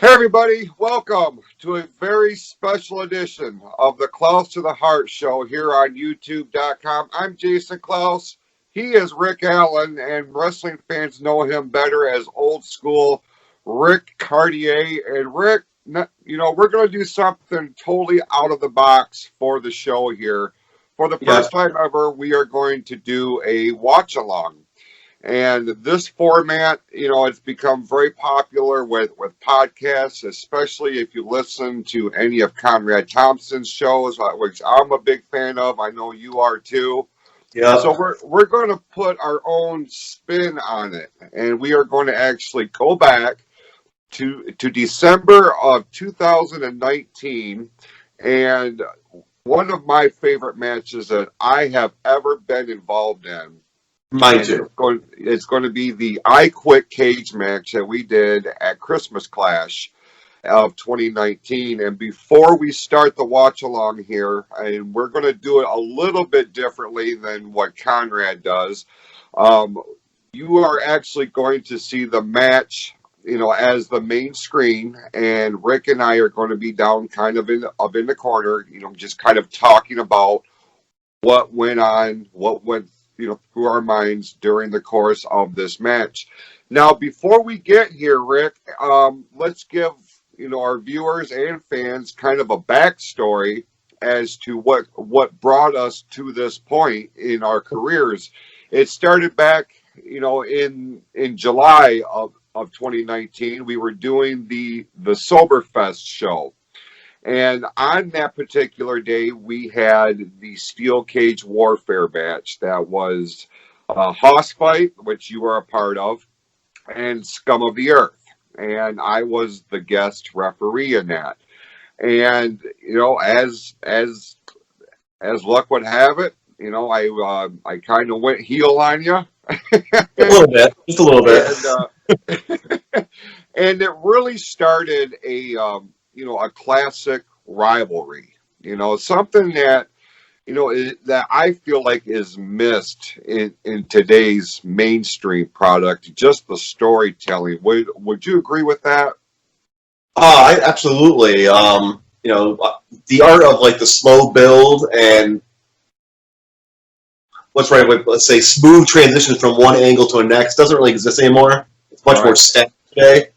Hey everybody, welcome to a very special edition of the Klaus to the Heart show here on YouTube.com. I'm Jason Klaus. He is Rick Allen, and wrestling fans know him better as Old School Ric Caurdiea. And Rick, we're going to do something totally out of the box for the show here. For the Yeah, first time ever, we are going to do a watch-along. And this format, it's become very popular with podcasts, especially if you listen to any of Conrad Thompson's shows, which I'm a big fan of. I know you are too. yeah. So we're going to put our own spin on it, and we are going to actually go back to December of 2019, and one of my favorite matches that I have ever been involved in. Mine And too. it's going to be the I Quit cage match that we did at Christmas Clash of 2019. And before we start the watch along here, and we're going to do it a little bit differently than what Conrad does, um, you are actually going to see the match, as the main screen, and Rick and I are going to be down kind of in the corner, just kind of talking about what went on, what went through our minds during the course of this match. Now, before we get here, Rick, let's give our viewers and fans kind of a backstory as to what brought us to this point in our careers. It started back, in July of 2019. We were doing the Soberfest show. And on that particular day, we had the steel cage warfare match that was Hoss Fight, which you were a part of, and Scum of the Earth. And I was the guest referee in that. And as luck would have it, I kind of went heel on you, A little bit, just a little bit. and and it really started a classic rivalry. Something that that I feel like is missed in today's mainstream product. Just the storytelling. Would you agree with that? I absolutely. The art of like the slow build and what's right, let's say smooth transitions from one angle to the next doesn't really exist anymore. It's much more Right. static today.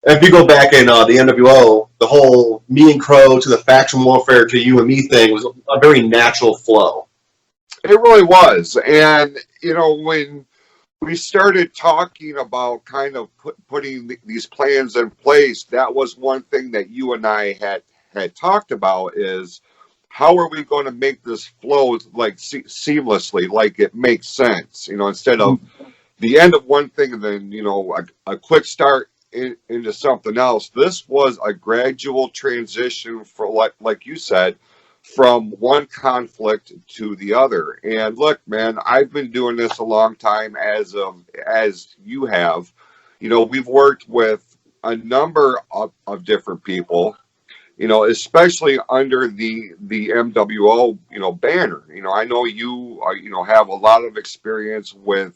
And if you go back in the NWO, the whole me and Crow to the faction warfare to you and me thing was a very natural flow. It really was. And when we started talking about kind of putting these plans in place, that was one thing that you and I had talked about is how are we going to make this flow like seamlessly, like it makes sense, instead of the end of one thing and then a quick start into something else. This was a gradual transition for like you said, from one conflict to the other. And look, man, I've been doing this a long time as you have. We've worked with a number of different people, especially under the MWO, banner. I know you have a lot of experience with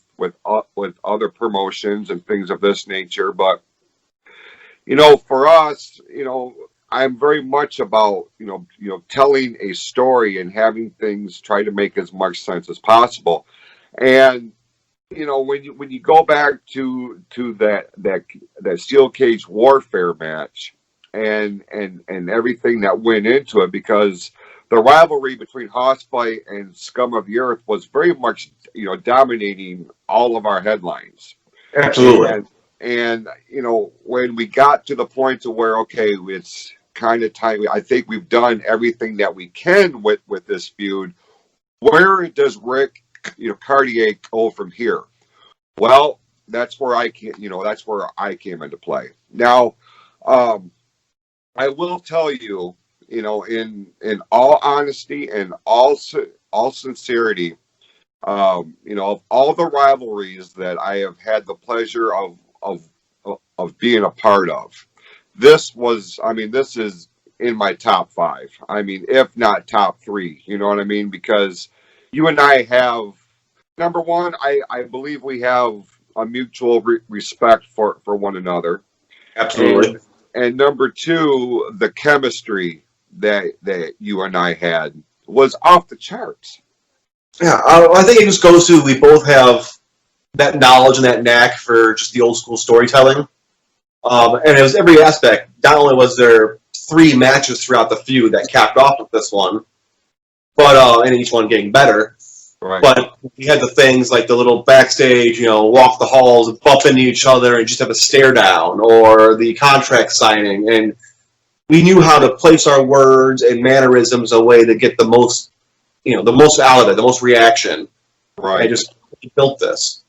other promotions and things of this nature, but for us, I'm very much about telling a story and having things try to make as much sense as possible. And when you go back to that steel cage warfare match and everything that went into it, because the rivalry between Hoss Fight and Scum of the Earth was very much dominating all of our headlines. Absolutely. And when we got to the point to where, okay, it's kind of time, I think we've done everything that we can with this feud. Where does Rick, Caurdiea go from here? Well, that's where I came into play. Now, um, I will tell you, in all honesty and all sincerity, of all the rivalries that I have had the pleasure of being a part of, this is in my top five. I mean, if not top three, you know what I mean? Because you and I have, number one, I believe we have a mutual respect for one another. Absolutely. And number two, the chemistry that you and I had was off the charts. Yeah, I think it just goes to we both have that knowledge and that knack for just the old school storytelling. And it was every aspect. Not only was there 3 matches throughout the feud that capped off with this one, but and each one getting better. Right. But we had the things like the little backstage, walk the halls, bump into each other, and just have a stare down, or the contract signing, and we knew how to place our words and mannerisms a way to get the most, the most out of it, the most reaction. Right. I just built this.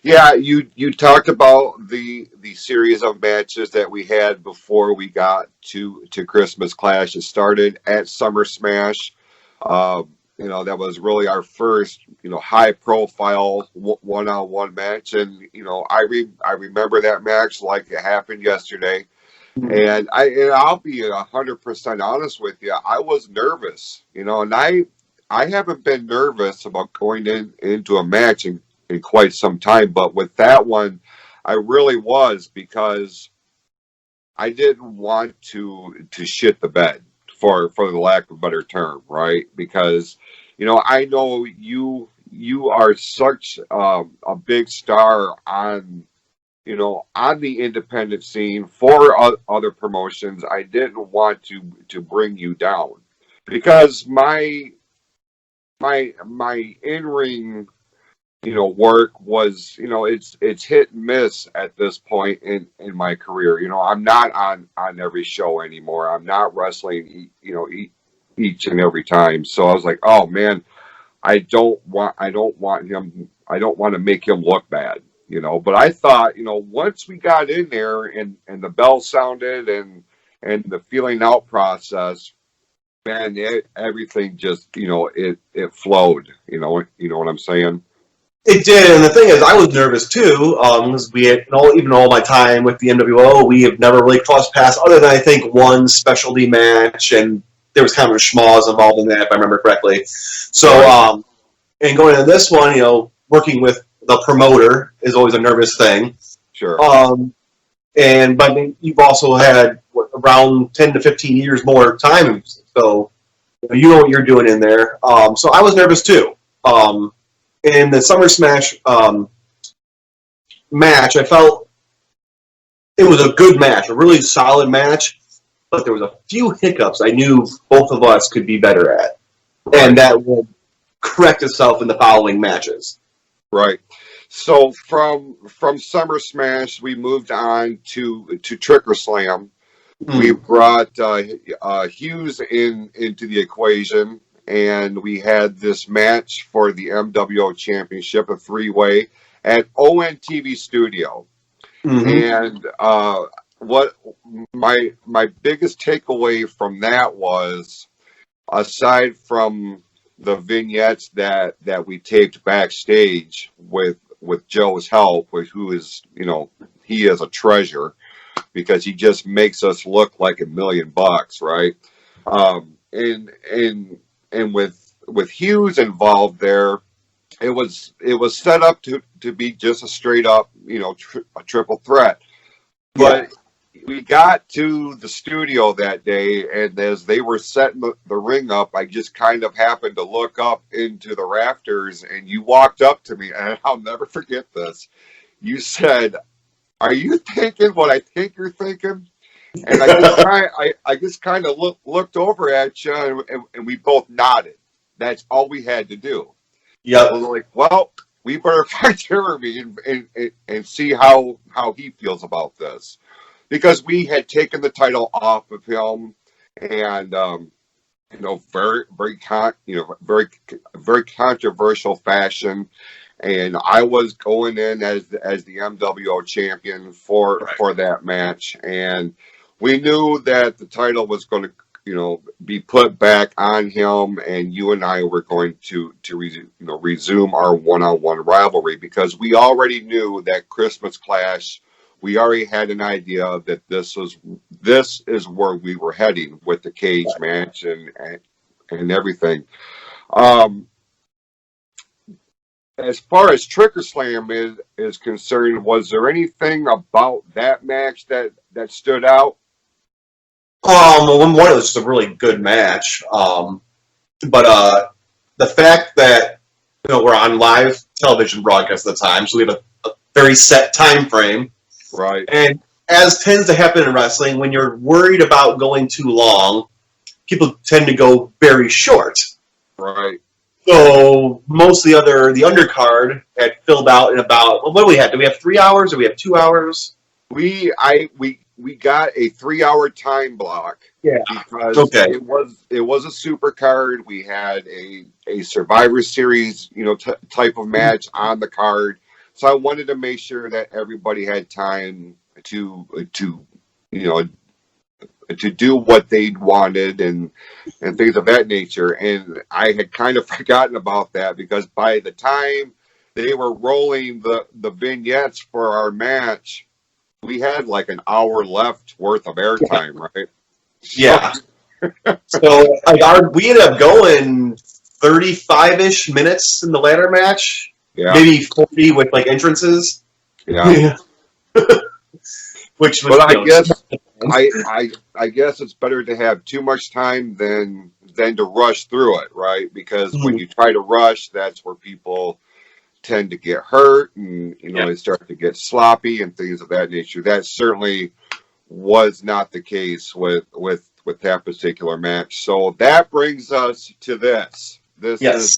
Yeah, you talked about the series of matches that we had before we got to Christmas Clash. It started at Summer Smash. That was really our first, high profile one-on-one match, and I remember that match like it happened yesterday. And I'll be 100% honest with you. I was nervous, and I haven't been nervous about going into a match in quite some time, but with that one, I really was, because I didn't want to shit the bed, for the lack of a better term, right? Because I know you are such a big star on on the independent scene for other promotions. I didn't want to bring you down, because my in-ring work was, it's hit and miss at this point in my career. I'm not on every show anymore. I'm not wrestling each and every time. So I was like, oh man, I don't want to make him look bad. But I thought, once we got in there and the bell sounded and the feeling out process, man, everything just, it flowed. You know what I'm saying? It did, and the thing is, I was nervous too. Because we had, even all my time with the NWO, we have never really crossed paths, other than I think one specialty match, and there was kind of a schmoz involved in that, if I remember correctly. So, and going into this one, working with the promoter is always a nervous thing. Sure. But you've also had around 10 to 15 years more time, so you know what you're doing in there. So I was nervous too. In the Summer Smash match, I felt it was a good match, a really solid match, but there was a few hiccups I knew both of us could be better at, and that would correct itself in the following matches. Right. So from Summer Smash, we moved on to Tricker Slam. We brought Hughes into the equation, and we had this match for the MWO Championship, a 3-way at ONTV Studio. And what my biggest takeaway from that was, aside from the vignettes that we taped backstage with Joe's help, who is, he is a treasure, because he just makes us look like $1 million, right? And with Hughes involved there, it was set up to be just a straight up, a triple threat. But we got to the studio that day, and as they were setting the ring up, I just kind of happened to look up into the rafters, and you walked up to me, and I'll never forget this. You said, "Are you thinking what I think you're thinking?" And I just kind of looked over at you, and we both nodded. That's all we had to do. Yeah. I was like, well, we better find Jeremy and see how he feels about this, because we had taken the title off of him, and very controversial fashion. And I was going in as the MWO champion for that match, and we knew that the title was going to be put back on him, and you and I were going to resume our one-on-one rivalry, because we already knew that Christmas Clash. We already had an idea that this is where we were heading with the cage match and everything. as far as Trigger Slam is concerned, was there anything about that match that stood out? One, it was just a really good match. But the fact that we're on live television broadcast at the time, so we have a very set time frame. Right. And as tends to happen in wrestling, when you're worried about going too long, people tend to go very short. Right. So most of the undercard had filled out in about, what do we have? Do we have 3 hours or we have 2 hours? We got a 3 hour time block. Yeah. Because Okay. it was a super card. We had a Survivor Series, type of match on the card. So I wanted to make sure that everybody had time to you know to do what they wanted and things of that nature. And I had kind of forgotten about that because by the time they were rolling the vignettes for our match, we had like an hour left worth of airtime, right? Yeah. So we ended up going 35-ish minutes in the ladder match. Yeah. Maybe 40 with like entrances. Yeah. Which was, but I guess it's better to have too much time than to rush through it, right? Because when you try to rush, that's where people tend to get hurt and they start to get sloppy and things of that nature. That certainly was not the case with that particular match. So that brings us to this. This is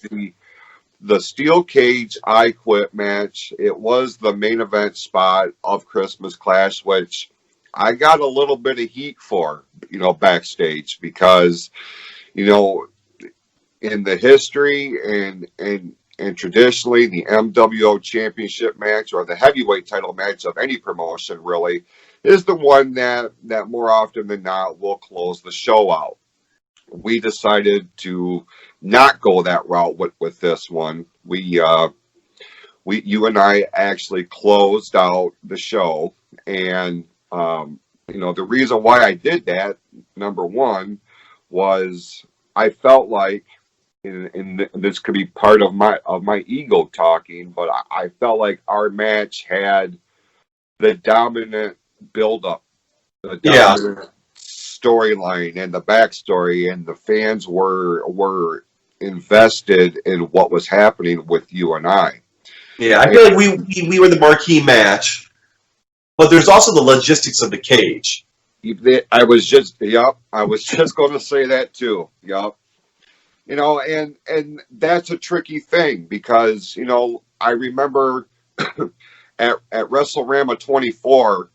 the steel cage I Quit match. It was the main event spot of Christmas Clash, which I got a little bit of heat for, backstage because, in the history and traditionally the MWO championship match or the heavyweight title match of any promotion really is the one that more often than not will close the show out. We decided to not go that route with this one. You and I actually closed out the show, and the reason why I did that, number one, was I felt like, and this could be part of my ego talking, but I felt like our match had the dominant build-up, the dominant storyline and the backstory, and the fans were invested in what was happening with you and I. Yeah, I feel like we were the marquee match, but there's also the logistics of the cage. I was just going to say that too. Yep. And that's a tricky thing because, I remember at WrestleRama 24,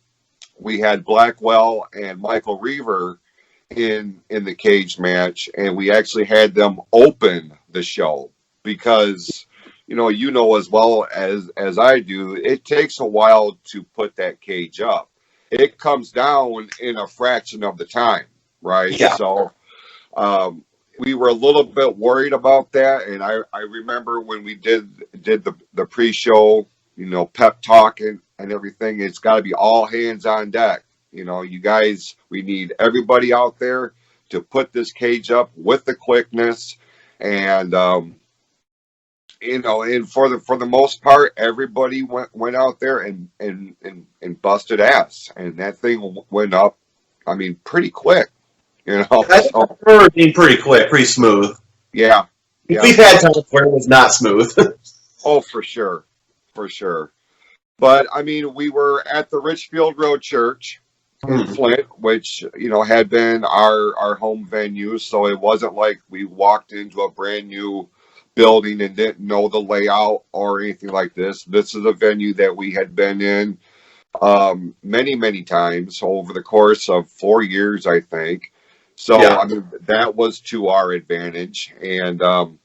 we had Blackwell and Michael Reaver in the cage match, and we actually had them open the show because as well as I do, it takes a while to put that cage up. It comes down in a fraction of the time, right? Yeah. So we were a little bit worried about that, and I remember when we did the pre-show, pep talk and everything. It's got to be all hands on deck. You guys, we need everybody out there to put this cage up with the quickness, and and for the most part, everybody went out there and busted ass, and that thing went up. I mean, pretty quick. I remember it being pretty quick, pretty smooth. Yeah. We've had times where it was not smooth. Oh, for sure. But I mean, we were at the Richfield Road Church in Flint, which had been our home venue, so it wasn't like we walked into a brand new building and didn't know the layout or anything like this. This is a venue that we had been in many times over the course of 4 years, I think. So I mean, that was to our advantage, and the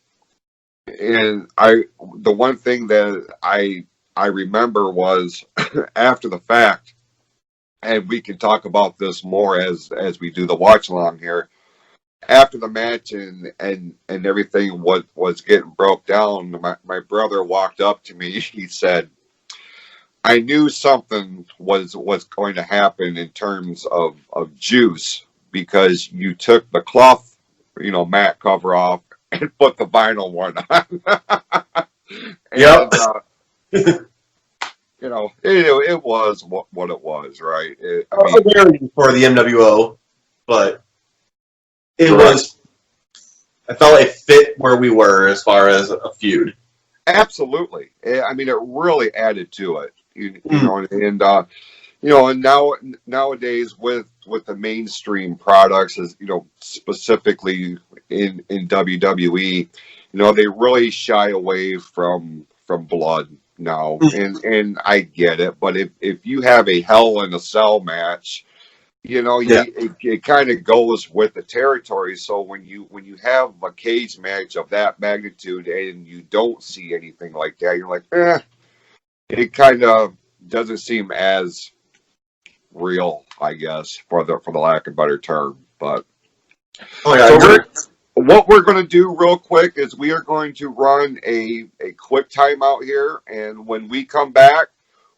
one thing that I remember was after the fact, and we can talk about this more as we do the watch along here. After the match and everything was getting broke down, my brother walked up to me. He said, "I knew something was going to happen in terms of juice because you took the cloth, mat cover off and put the vinyl one on." Yep. And you know, it was what it was, right? I A mean, rarity for the MWO, but it correct. was. I felt it fit where we were as far as a feud. Absolutely. I mean, it really added to it. You Mm. know, you know, and nowadays with the mainstream products, as you know, specifically in WWE, you know, they really shy away from blood now, and I get it. But if you have a Hell in a Cell match, you know, Yeah. it kind of goes with the territory. So when you have a cage match of that magnitude and you don't see anything like that, you're like, it kind of doesn't seem as real, I guess, for the lack of a better term. But Oh yeah, so exactly. what we're going to do real quick is we are going to run a quick timeout here, and when we come back,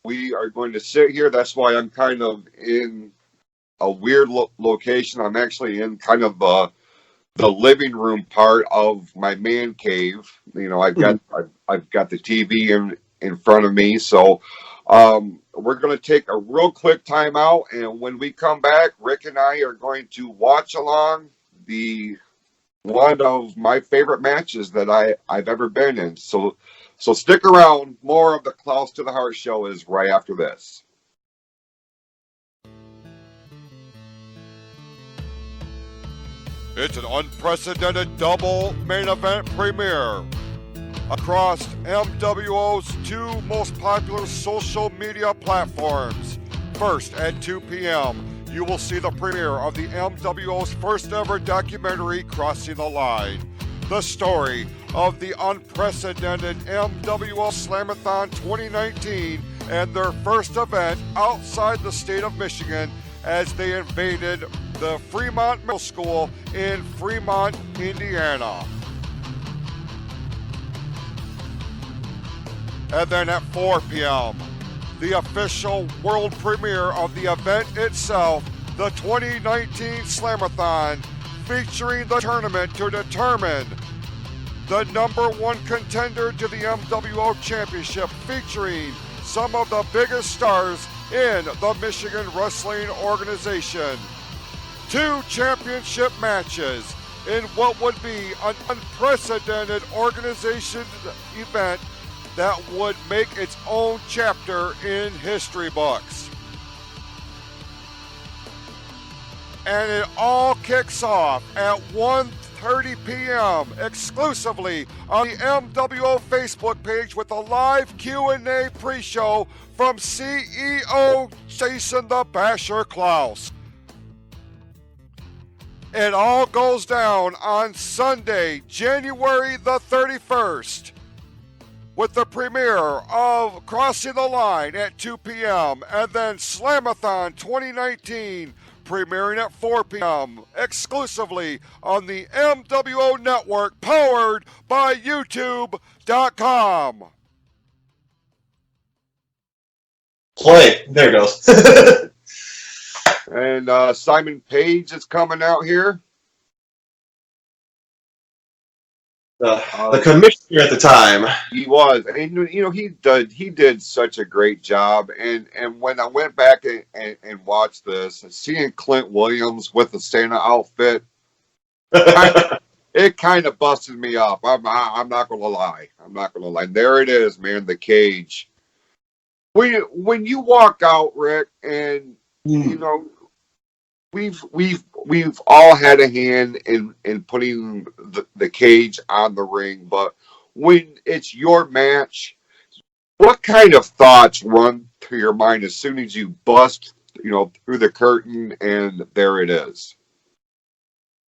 we are going to sit here. That's why I'm kind of in a weird location. I'm actually in kind of the living room part of my man cave. You know, I've got the TV in front of me, so we're going to take a real quick time out, and when we come back, Rick and I are going to watch along the one of my favorite matches that I've ever been in. So stick around. More of the Klaus to the Heart show is right after this. It's an unprecedented double main event premiere across MWO's two most popular social media platforms. First, at 2 p.m., you will see the premiere of the MWO's first ever documentary, Crossing the Line. The story of the unprecedented MWO Slamathon 2019 and their first event outside the state of Michigan as they invaded the Fremont Middle School in Fremont, Indiana. And then at 4 p.m., the official world premiere of the event itself, the 2019 Slamathon, featuring the tournament to determine the number one contender to the MWO Championship, featuring some of the biggest stars in the Michigan Wrestling Organization. 2 championship matches in what would be an unprecedented organization event that would make its own chapter in history books. And it all kicks off at 1:30 p.m. exclusively on the MWO Facebook page with a live Q&A pre-show from CEO Jason the Basher Klaus. It all goes down on Sunday, January the 31st, with the premiere of Crossing the Line at 2 p.m. and then Slamathon 2019 premiering at 4 p.m. exclusively on the MWO Network, powered by YouTube.com. Play. There it goes. And Simon Page is coming out here. The commissioner at the time. He was, and you know, he did such a great job. And when I went back and watched this, seeing Clint Williams with the Santa outfit, it kind of busted me up. I'm not gonna lie. I'm not gonna lie. There it is, man. The cage. When you walk out, Rick, and you know, we've all had a hand in putting the cage on the ring, but when it's your match, what kind of thoughts run through your mind as soon as you bust, you know, through the curtain and there it is?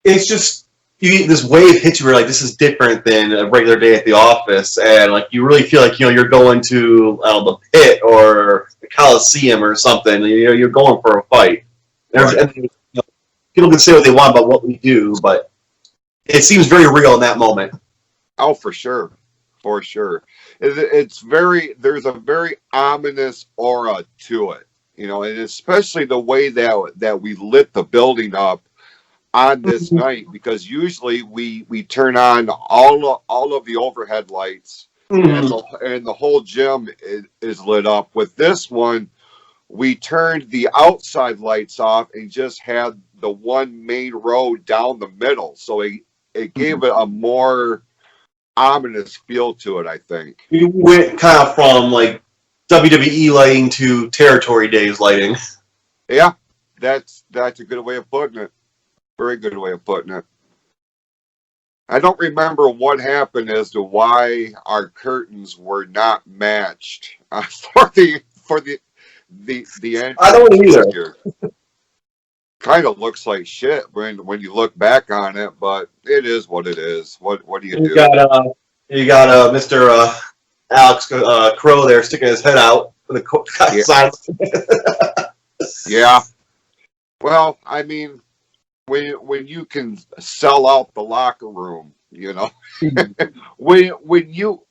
It's just this wave hits you where like this is different than a regular day at the office, and like you really feel like you're going to the pit or the Coliseum or something. You're going for a fight. Right. And, people can say what they want about what we do, but it seems very real in that moment. Oh, for sure. For sure. It's there's a very ominous aura to it, you know, and especially the way that we lit the building up on this night, because usually we turn on all of the overhead lights Mhm. and the whole gym is lit up. With this one, we turned the outside lights off and just had the one main row down the middle. So it gave it a more ominous feel to it, I think. We went kind of from like WWE lighting to Territory Days lighting. Yeah, that's a good way of putting it. Very good way of putting it. I don't remember what happened as to why our curtains were not matched for the I don't entrance this either. year. Kind of looks like shit when you look back on it, but it is what it is. What do you You do? got Mr. Alex Crow there sticking his head out with the Yeah, side. yeah. Well, I mean, when you can sell out the locker room, when you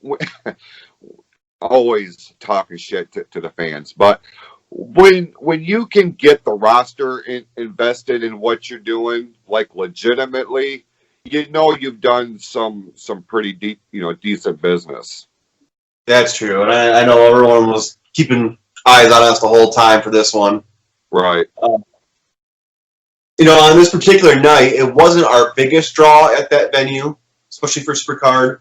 always talking shit to the fans, but when you can get the roster invested in what you're doing, like legitimately, you've done some pretty deep, decent business. That's true, and I know everyone was keeping eyes on us the whole time for this one. Right. On this particular night, it wasn't our biggest draw at that venue, especially for Supercard.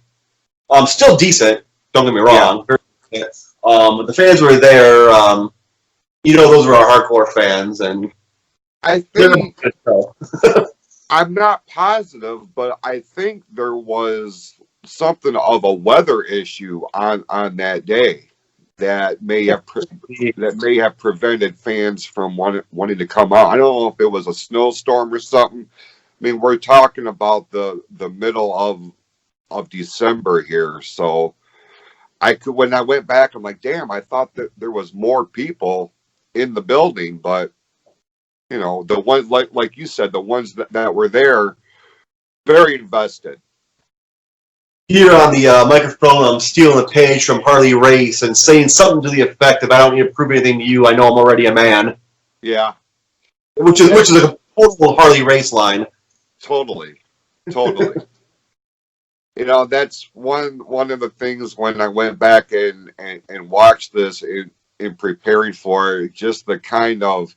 Still decent. Don't get me Yeah. wrong. But the fans were there. Those were our hardcore fans, and I they're think I'm not positive, but I think there was something of a weather issue on that day that may have prevented fans from wanting to come out. I don't know if it was a snowstorm or something. I mean, we're talking about the middle of December here, so when I went back, I'm like, damn, I thought that there was more people in the building, but the ones like you said, the ones that were there, very invested. here on the microphone. I'm stealing a page from Harley Race and saying something to the effect of, "I don't need to prove anything to you. I know I'm already a man," Yeah, which is a total Harley Race line. totally, totally. That's one of the things when I went back and watched this in preparing for it, just the kind of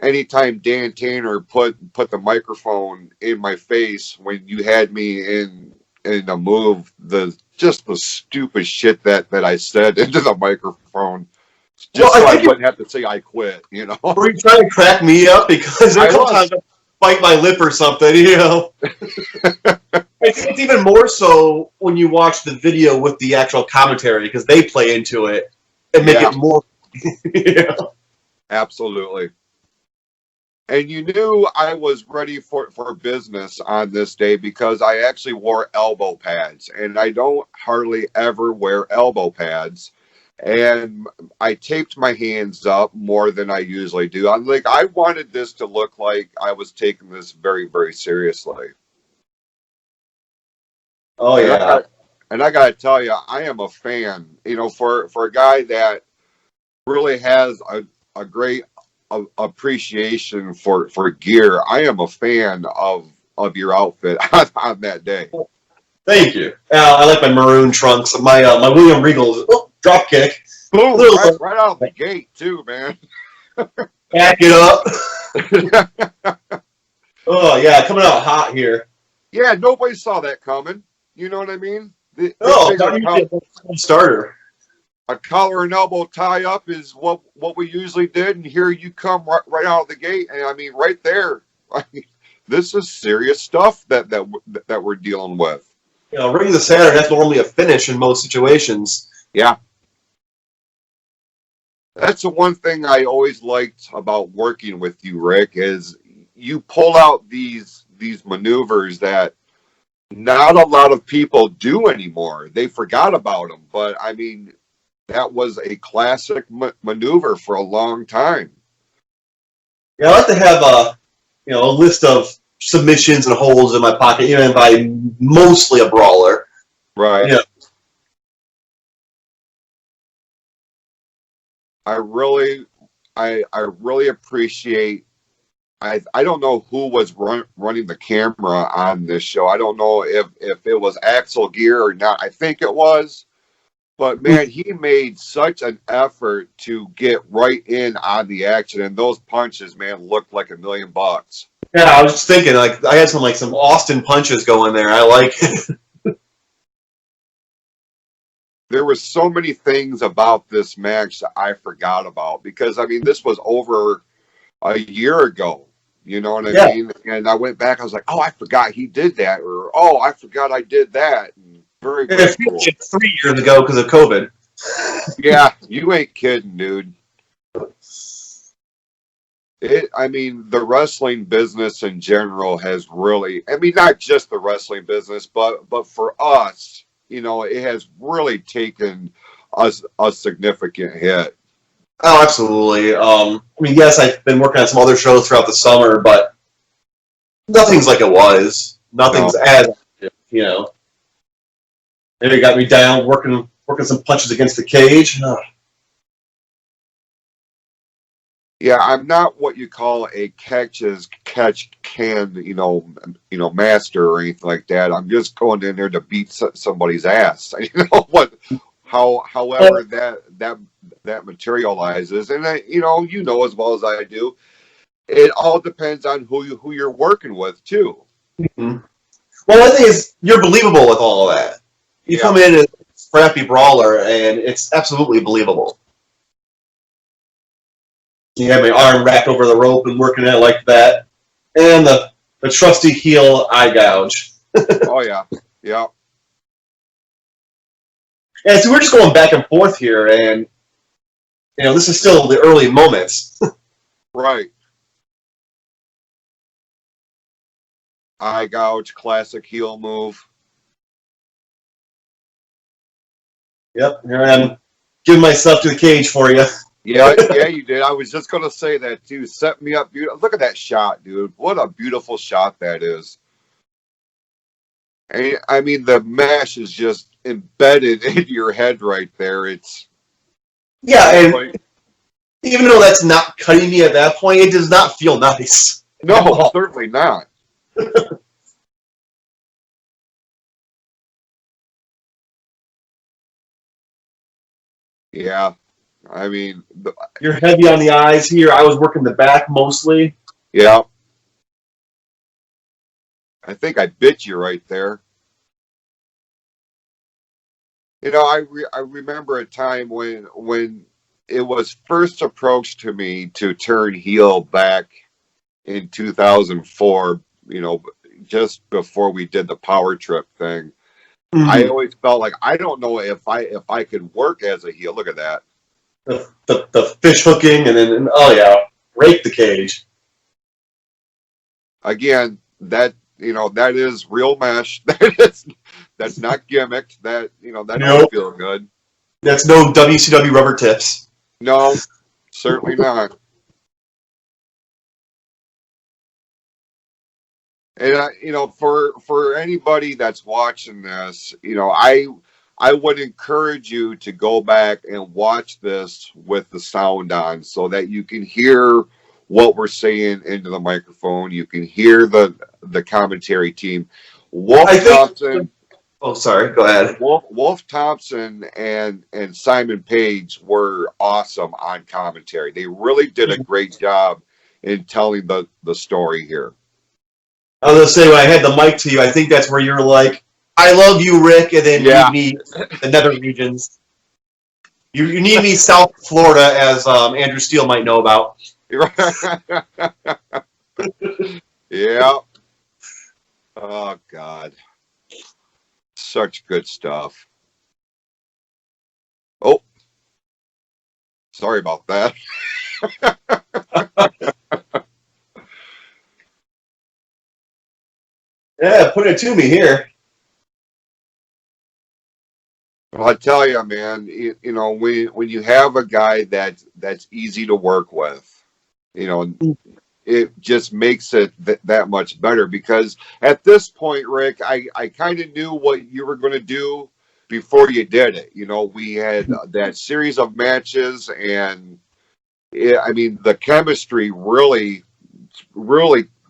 anytime Dan Tanner put the microphone in my face when you had me in a move, the stupid shit that I said into the microphone, Well, just I so I think wouldn't have to say I quit. were you trying to crack me up because there are I a couple times was. I bite my lip or something. I think it's even more so when you watch the video with the actual commentary because they play into it and make Yeah, it more. absolutely. And you knew I was ready for business on this day because I actually wore elbow pads, and I don't hardly ever wear elbow pads. And I taped my hands up more than I usually do. I'm like, I wanted this to look like I was taking this very, very seriously. Oh And I yeah. got, and I got to tell you, I am a fan. For a guy that really has a great appreciation for gear. I am a fan of your outfit on that day. Thank you. I like my maroon trunks. My William Regal drop kick. Boom! Little Right out the gate too, man. back it up. Oh yeah, coming out hot here. Yeah, nobody saw that coming. You know what I mean? They Oh, figured not usually a starter. a collar and elbow tie up is what we usually did, and here you come right out of the gate, and I mean right there. I mean, this is serious stuff that we're dealing with. Ring the Saturn, that's normally a finish in most situations. Yeah. That's the one thing I always liked about working with you, Rick, is you pull out these maneuvers that not a lot of people do anymore. They forgot about them, but I mean that was a classic maneuver for a long time. Yeah, I like to have a list of submissions and holds in my pocket, even if I'm mostly a brawler. Right. Yeah. I really I really appreciate I don't know who was running the camera on this show. I don't know if it was Axel Gear or not. I think it was. But man, he made such an effort to get right in on the action, and those punches, man, looked like $1,000,000. Yeah, I was just thinking, like, I had some Austin punches going there. I like it. There were so many things about this match that I forgot about because I mean, this was over a year ago. You know what I Yeah. mean? And I went back. I was like, "Oh, I forgot he did that," or "Oh, I forgot I did that." And very, very It cool. finished 3 years ago because of COVID. Yeah, you ain't kidding, dude. I mean, the wrestling business in general has really, I mean, not just the wrestling business, but for us, you know, it has really taken us a significant hit. Oh, absolutely. I mean, yes, I've been working on some other shows throughout the summer, but nothing's like it was. No. Nothing's as, you know. Maybe it got me down working some punches against the cage. Yeah, I'm not what you call a catch can, master or anything like that. I'm just going in there to beat somebody's ass. You know what? However that materializes, and you know as well as I do, it all depends on who you're working with too. Mhm. Well, the thing is, you're believable with all of that. You Yeah, come in as a scrappy brawler, and it's absolutely believable. You have my arm wrapped over the rope and working it like that, and the trusty heel eye gouge. oh yeah, yeah, And so we're just going back and forth here, and this is still the early moments. right. Eye gouge, classic heel move. Yep, here I am giving myself to the cage for you. Yeah, yeah, you did. I was just gonna say that too. Set me up, beautiful. Look at that shot, dude. What a beautiful shot that is. And, I mean, the mesh is just embedded into your head right there. Yeah, It's and like even though that's not cutting me at that point, it does not feel nice at no, all. certainly not. Yeah, I mean, You're heavy on the eyes here. I was working the back mostly. yeah. I think I bit you right there. I remember a time when it was first approached to me to turn heel back in 2004. Just before we did the power trip thing. I Mm-hmm. always felt like I don't know if I could work as a heel. Look at that. The fish hooking, and then oh yeah, rake the cage. Again, that is real mesh. That's not gimmicked. That don't Nope, feel good. that's no WCW rubber tips. No, certainly not. And for anybody that's watching this, I would encourage you to go back and watch this with the sound on so that you can hear what we're saying into the microphone. You can hear the commentary team. I Wolf think. Thompson, Oh, sorry. Go ahead. Wolf Thompson and Simon Page were awesome on commentary. They really did a great job in telling the story here. I was gonna say when I had the mic to you, I think that's where you're like, "I love you, Rick," and then Yeah. need me the nether regions. You need me South Florida, as Andrew Steele might know about. Yeah. Oh God. Such good stuff. Oh, sorry about that. Yeah, put it to me here. Well, I tell you, man, when you have a guy that's easy to work with, you know, it just makes it that much better because at this point, Rick, I kind of knew what you were going to do before you did it. We had that series of matches, and I mean, the chemistry really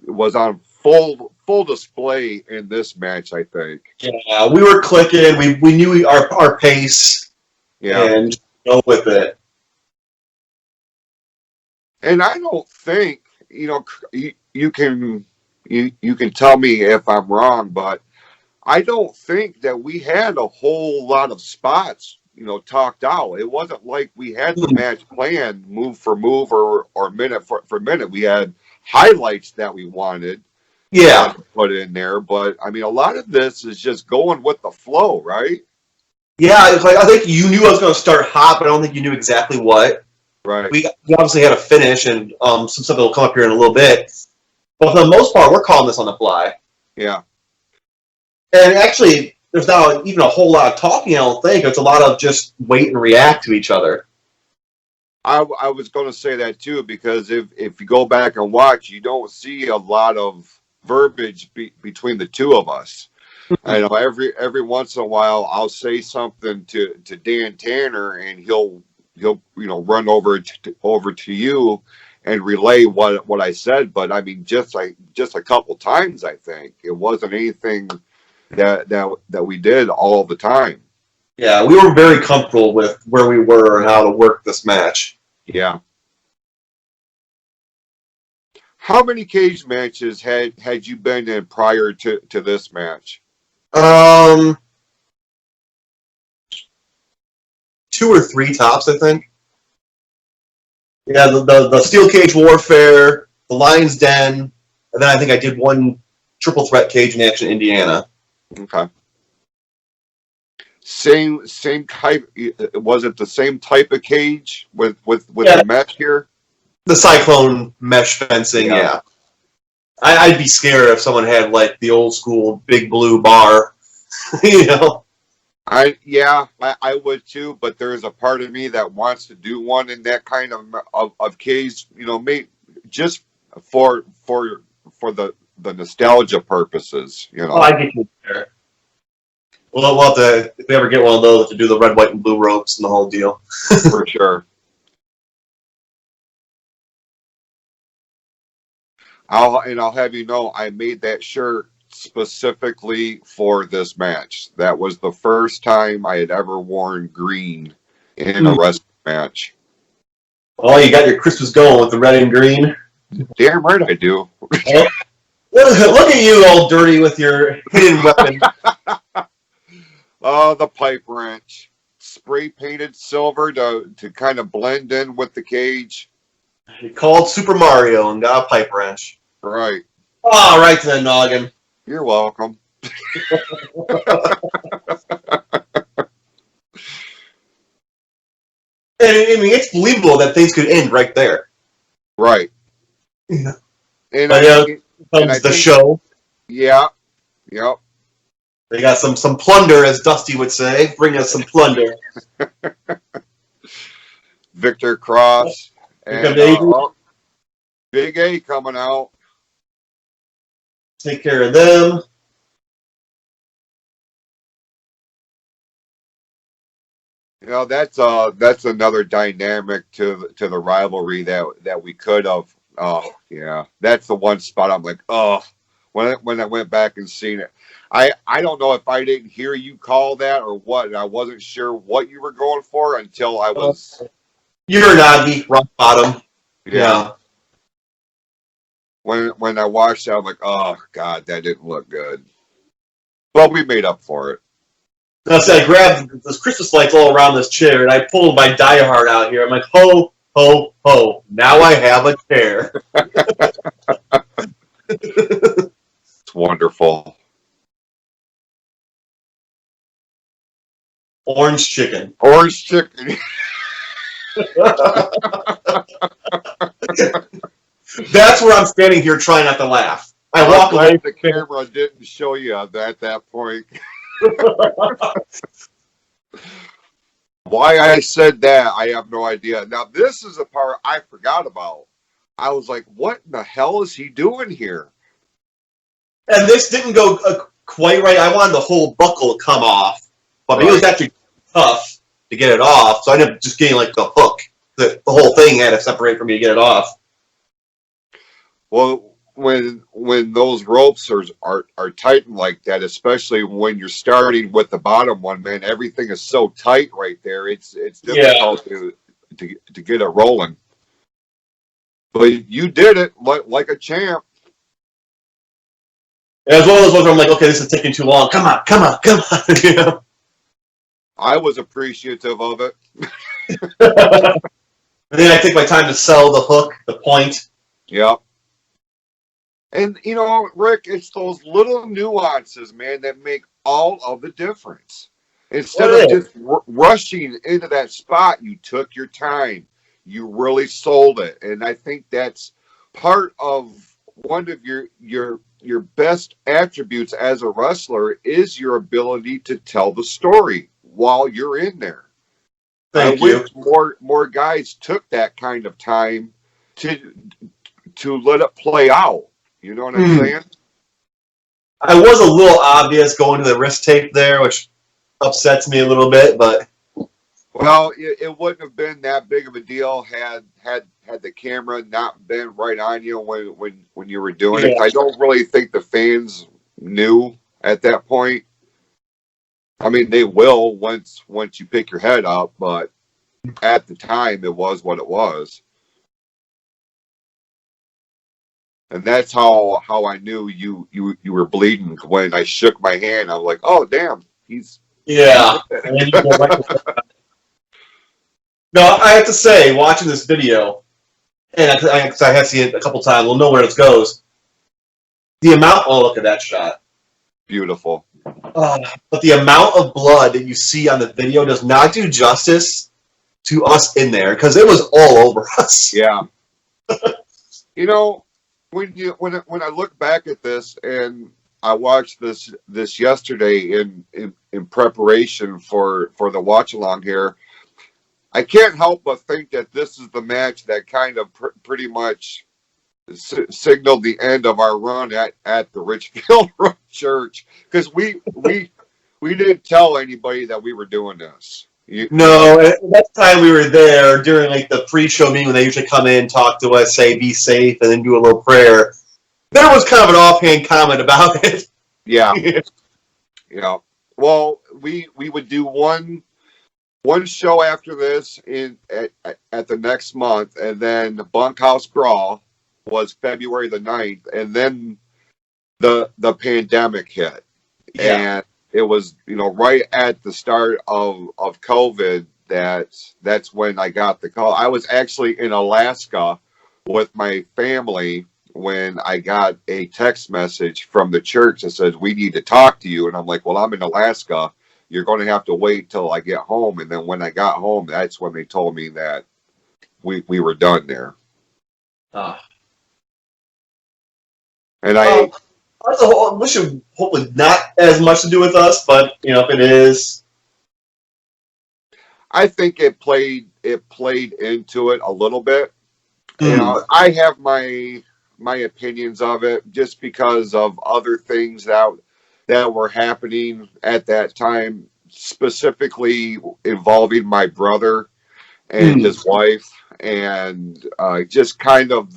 was on full display in this match, I think. Yeah, we were clicking. We knew our pace. Yeah. and just go with it. And I don't think, you can you can tell me if I'm wrong, but I don't think that we had a whole lot of spots, talked out. It wasn't like we had the match planned move for move or minute for minute. We had highlights that we wanted Yeah, to put in there, but I mean, a lot of this is just going with the flow, right? yeah. It's like I think you knew I was going to start hot, but I don't think you knew exactly what. Right. We obviously had a finish, and some stuff that will come up here in a little bit. But for the most part, we're calling this on the fly. Yeah. And actually, there's not even a whole lot of talking, I don't think. It's a lot of just wait and react to each other. I was going to say that too, because if you go back and watch, you don't see a lot of verbiage between the two of us. I know every once in a while I'll say something to Dan Tanner, and he'll run over to you and relay what I said. But I mean, just a couple times, I think it wasn't anything that we did all the time. Yeah, we were very comfortable with where we were and how to work this match. Yeah. How many cage matches had you been in prior to this match? 2 or 3 tops, I think. Yeah, the steel cage warfare, the Lion's Den, and then I think I did one triple threat cage match in Indiana. Okay. Same type. Was it the same type of cage with the mesh here? The cyclone mesh fencing, yeah. I'd be scared if someone had like the old school big blue bar, you know. I would too, but there's a part of me that wants to do one in that kind of cage, just for the nostalgia purposes, Oh, I get you there. We'll have to, if we ever get one of those, to do the red, white, and blue ropes and the whole deal. For sure. I'll have you know, I made that shirt specifically for this match. That was the first time I had ever worn green in a wrestling match. Oh, you got your Christmas going with the red and green. Damn right I do. Oh, look at you, all dirty with your hidden weapon. Oh, the pipe wrench, spray painted silver to kind of blend in with the cage. You called Super Mario and got a pipe wrench. Right. Oh, right to the noggin. You're welcome. And I mean, it's believable that things could end right there. Right. Yeah. And comes the show. Yeah. Yep. They got some plunder, as Dusty would say. Bring us some plunder. Victor Cross and Big A coming out. Take care of them. That's another dynamic to the rivalry that we could have. Oh yeah, that's the one spot I'm like, oh, when I went back and seen it, I don't know if I didn't hear you call that or what, and I wasn't sure what you were going for until I was. Uranagi, rock bottom. Yeah. When I watched it, I'm like, oh god, that didn't look good. But we made up for it. So I grabbed those Christmas lights all around this chair, and I pulled my diehard out here. I'm like, ho, ho, ho. Now I have a chair. It's wonderful. Orange chicken. Orange chicken. That's where I'm standing here trying not to laugh. I walk away. The camera didn't show you at that point. Why I said that, I have no idea. Now, this is a part I forgot about. I was like, what in the hell is he doing here? And this didn't go quite right. I wanted the whole buckle to come off, but it was actually tough to get it off, so I ended up just getting like the hook. The whole thing had to separate for me to get it off. Well, when those ropes are tightened like that, especially when you're starting with the bottom one, man, everything is so tight right there. It's Yeah. difficult to get it rolling. But you did it like a champ. It was one of those ones where I'm like, okay, this is taking too long. Come on, come on, come on. You know? I was appreciative of it. And then I take my time to sell the hook, the point. Yeah. And you know, Rick, it's those little nuances, man, that make all of the difference. Instead of What is? just rushing into that spot, you took your time. You really sold it, and I think that's part of one of your best attributes as a wrestler is your ability to tell the story while you're in there. I Thank you. wish more guys took that kind of time to let it play out. You know what I'm Mm. saying? I was a little obvious going to the wrist tape there, which upsets me a little bit, but Well, it wouldn't have been that big of a deal had the camera not been right on you when you were doing yeah. it. I don't really think the fans knew at that point. I mean, they will once you pick your head up, but at the time, it was what it was, and that's how I knew you were bleeding when I shook my hand. I was like, oh damn, he's Yeah. And then you go right to No, I have to say, watching this video, and I have seen it a couple times, we'll know where it goes. The amount, oh, look at that shot. beautiful. But the amount of blood that you see on the video does not do justice to us in there, because it was all over us. Yeah. You know, when I look back at this and I watched this yesterday in preparation for the watch along here, I can't help but think that this is the match that kind of pretty much signaled the end of our run at the Richfield Road Church, because we didn't tell anybody that we were doing this. You know? No, at that time we were there during like the pre-show meeting when they usually come in, talk to us, say be safe, and then do a little prayer. There was kind of an offhand comment about it. Yeah, yeah. Well, we would do one show after this at the next month, and then the Bunkhouse Brawl was February the 9th, and then the pandemic hit. Yeah. And it was, you know, right at the start of COVID that's when I got the call. I was actually in Alaska with my family when I got a text message from the church that says we need to talk to you, and I'm like, well, I'm in Alaska. You're going to have to wait till I get home. And then when I got home, that's when they told me that we were done there. Uh, And well, as a whole, we should hopefully not as much to do with us, but you know, if it is, I think it played into it a little bit. You know, I have my opinions of it just because of other things that were happening at that time, specifically involving my brother and his wife, and just kind of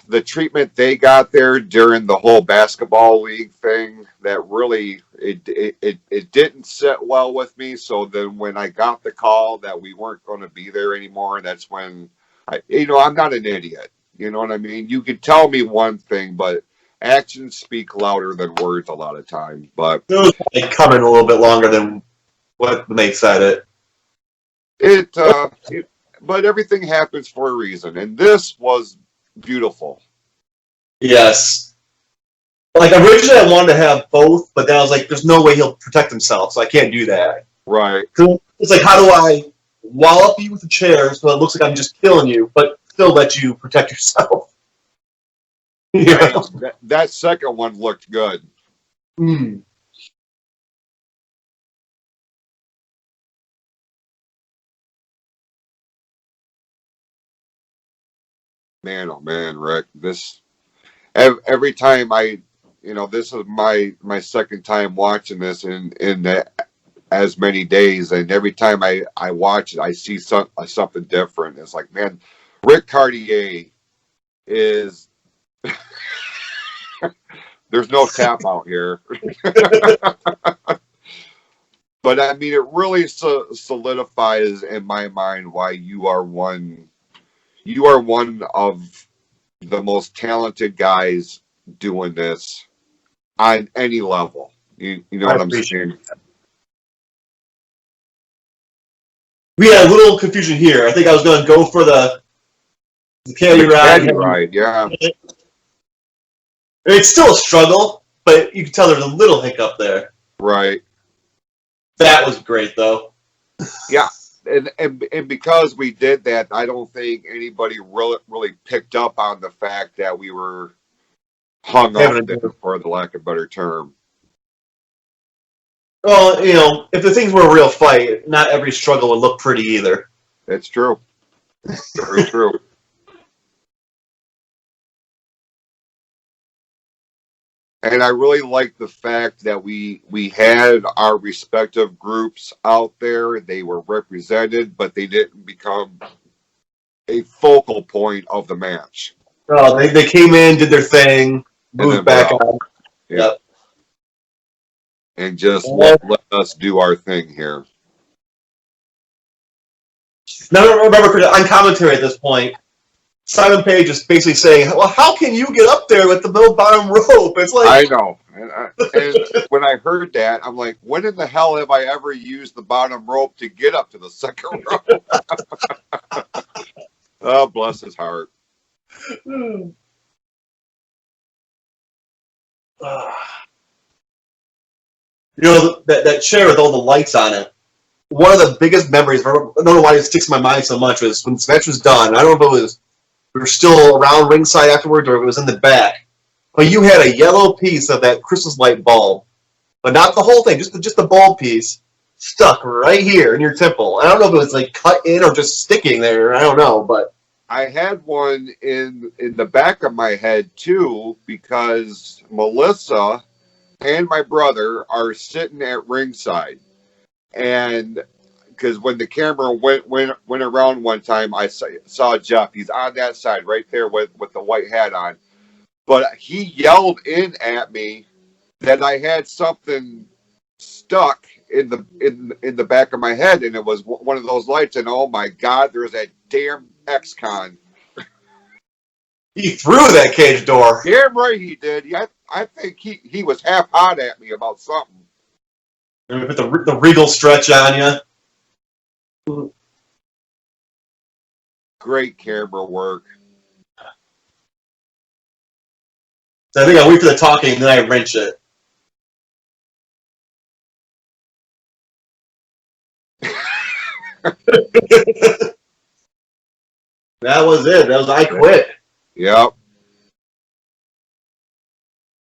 the treatment they got there during the whole basketball league thing, that really it didn't sit well with me. So then when I got the call that we weren't going to be there anymore, that's when I'm not an idiot. You know what I mean? You could tell me one thing, but actions speak louder than words a lot of times. But it was probably coming a little bit longer than what they said it. but everything happens for a reason, and this was beautiful. Yes. Like originally I wanted to have both, but then I was like, there's no way he'll protect himself, so I can't do that. Right. It's like, how do I wallop you with a chair so it looks like I'm just killing you, but still let you protect yourself? You know? That second one looked good. Mm. Man, oh man, Rick, this every time this is my second time watching this in as many days, and every time I watch it, I see something different. It's like, man, Ric Caurdiea is there's no tap out here. But I mean, it really solidifies in my mind why you are one. You are one of the most talented guys doing this on any level. You know I what I'm appreciate saying? it. We had a little confusion here. I think I was going to go for the caddy The ride. caddy ride, yeah, It's still a struggle, but you can tell there's a little hiccup there. right, That was great, though. yeah. And because we did that, I don't think anybody really picked up on the fact that we were hung up Having there, a for the lack of a better term. Well, you know, if the things were a real fight, not every struggle would look pretty either. It's true. Very true. And I really like the fact that we had our respective groups out there. They were represented, but they didn't become a focal point of the match. Oh, they came in, did their thing, And then moved we're back out. out. Yeah. Yep. And just Well, let us do our thing here. now, I remember on commentary at this point, Simon Page is basically saying, "Well, how can you get up there with the middle bottom rope?" It's like I know. And when I heard that, I'm like, when in the hell have I ever used the bottom rope to get up to the second rope? Oh, bless his heart. you know, that chair with all the lights on it. One of the biggest memories, I don't know why it sticks in my mind so much, was when this match was done. I don't know if it was we were still around ringside afterwards or if it was in the back. But you had a yellow piece of that Christmas light bulb, but not the whole thing, just the bulb piece stuck right here in your temple. I don't know if it was like cut in or just sticking there. I don't know, but I had one in the back of my head too, because Melissa and my brother are sitting at ringside, and because when the camera went around one time, I saw Jeff. He's on that side right there with the white hat on, but he yelled in at me that I had something stuck in the back of my head, and it was one of those lights. And oh my God, there's that damn ex-con. he threw that cage door. Damn right he did. Yeah, I think he was half hot at me about something. And we put the regal stretch on you. Great camera work. So I think I wait for the talking and then I wrench it. That was it. That was I quit. Yep.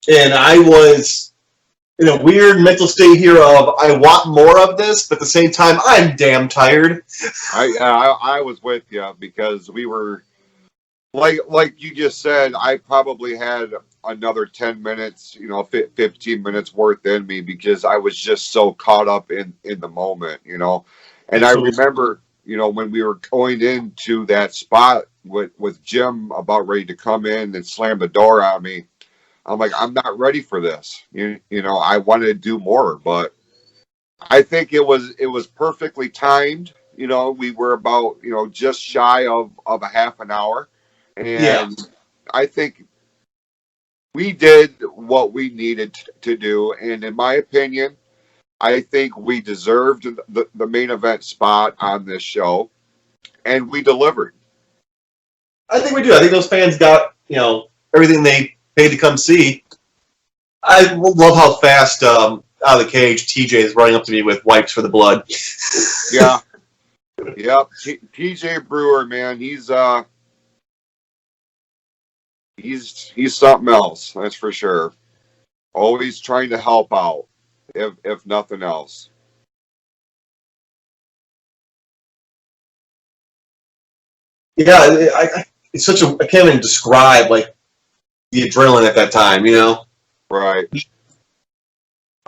And I was in a weird mental state here of I want more of this, but at the same time I'm damn tired. I was with you because we were like you just said. I probably had another 10 minutes, 15 minutes worth in me because I was just so caught up in the moment. And I remember, when we were going into that spot with Jim about ready to come in and slam the door on me. I'm like, I'm not ready for this. I wanted to do more, but I think it was perfectly timed. We were about, just shy of a half an hour. Yeah. And I think we did what we needed to do. And in my opinion, I think we deserved the main event spot on this show. And we delivered. I think we do. I think those fans got, everything they paid to come see. I love how fast out of the cage TJ is running up to me with wipes for the blood. Yeah. Yep. TJ Brewer, man, he's something else, that's for sure. Always trying to help out, if nothing else. Yeah, it's such a I can't even describe like the adrenaline at that time. Right.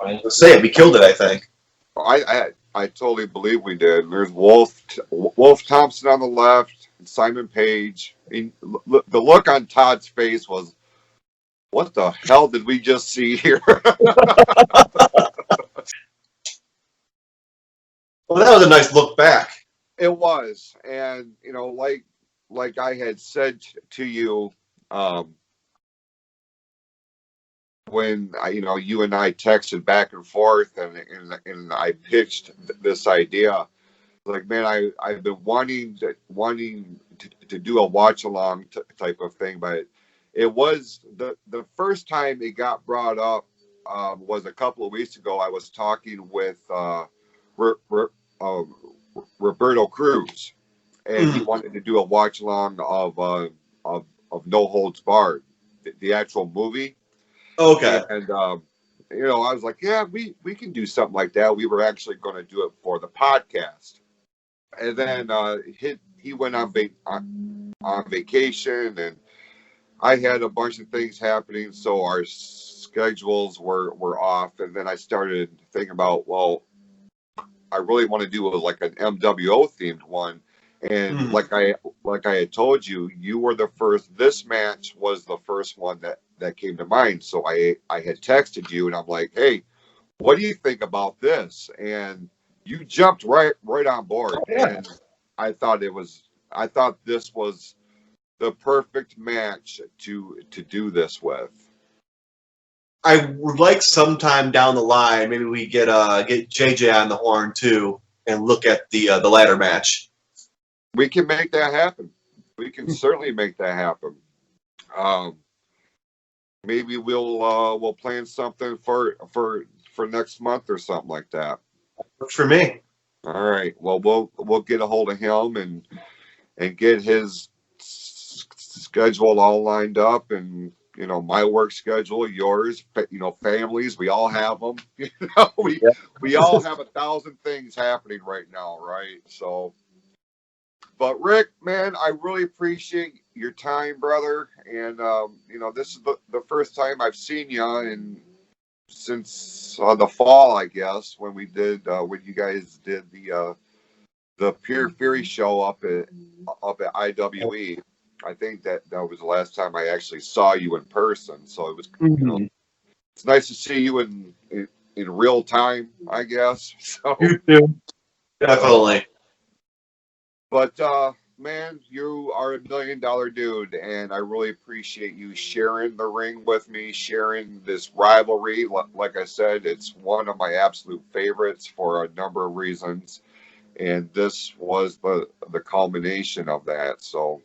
Let's say it. We killed it. I think. I totally believe we did. There's Wolf Thompson on the left, Simon Page. And the look on Todd's face was, what the hell did we just see here? Well, that was a nice look back. It was, and like I had said to you, um, when you and I texted back and forth, and I pitched this idea. Like, man, I've been wanting to do a watch along type of thing, but it was the first time it got brought up, was a couple of weeks ago. I was talking with R- R- uh, Roberto Cruz, and he Mm. wanted to do a watch along of No Holds Barred, the actual movie. Okay. And I was like, yeah, we can do something like that. We were actually going to do it for the podcast. And then he went on vacation, and I had a bunch of things happening, so our schedules were off. And then I started thinking about, well, I really want to do like an MWO themed one. And Mm. like I had told you, you were the first. This match was the first one that came to mind. So I had texted you, and I'm like, hey, what do you think about this? And you jumped right on board. Yeah. And I thought this was the perfect match to do this with. I would like sometime down the line, maybe we get JJ on the horn too, and look at the ladder match. We can make that happen. We can certainly make that happen. Um, Maybe we'll plan something for next month or something like that. Works for me. All right. Well, we'll get a hold of him and get his schedule all lined up, and my work schedule, yours, families, we all have them. we Yeah. we all have 1,000 things happening right now, right? So, but Rick, man, I really appreciate your time, brother. And this is the first time I've seen you in since the fall, I guess, when when you guys did the Pure Fury show up at IWE. I think that was the last time I actually saw you in person. So it was, Mhm. it's nice to see you in real time, I guess. So, You too. Definitely. but man, you are $1 million dude, and I really appreciate you sharing the ring with me, sharing this rivalry. Like I said, it's one of my absolute favorites for a number of reasons, and this was the culmination of that. So,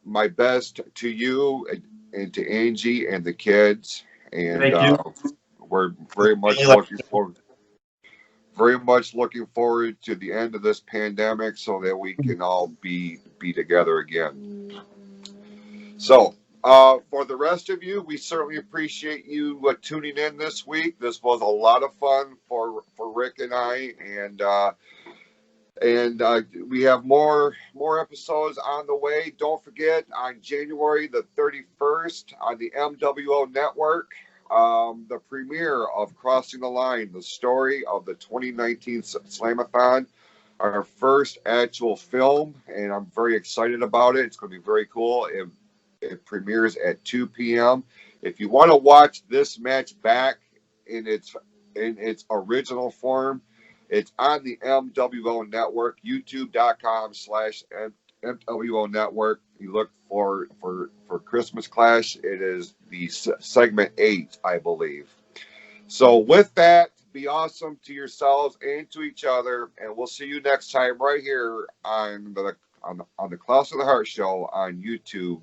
my best to you and to Angie and the kids, and Thank you. we're very much looking forward to the end of this pandemic so that we can all be together again. So, for the rest of you, we certainly appreciate you tuning in this week. This was a lot of fun for Rick and I, and we have more episodes on the way. Don't forget, on January the 31st on the MWO Network, the premiere of Crossing the Line, the story of the 2019 Slamathon, our first actual film, and I'm very excited about it. It's going to be very cool. It premieres at 2 p.m. If you want to watch this match back in its original form, it's on the MWO Network, youtube.com/MWO Network. You look for Christmas Clash. It is the segment 8, I believe. So with that, be awesome to yourselves and to each other, and we'll see you next time right here on the Klaus of the Heart Show on YouTube.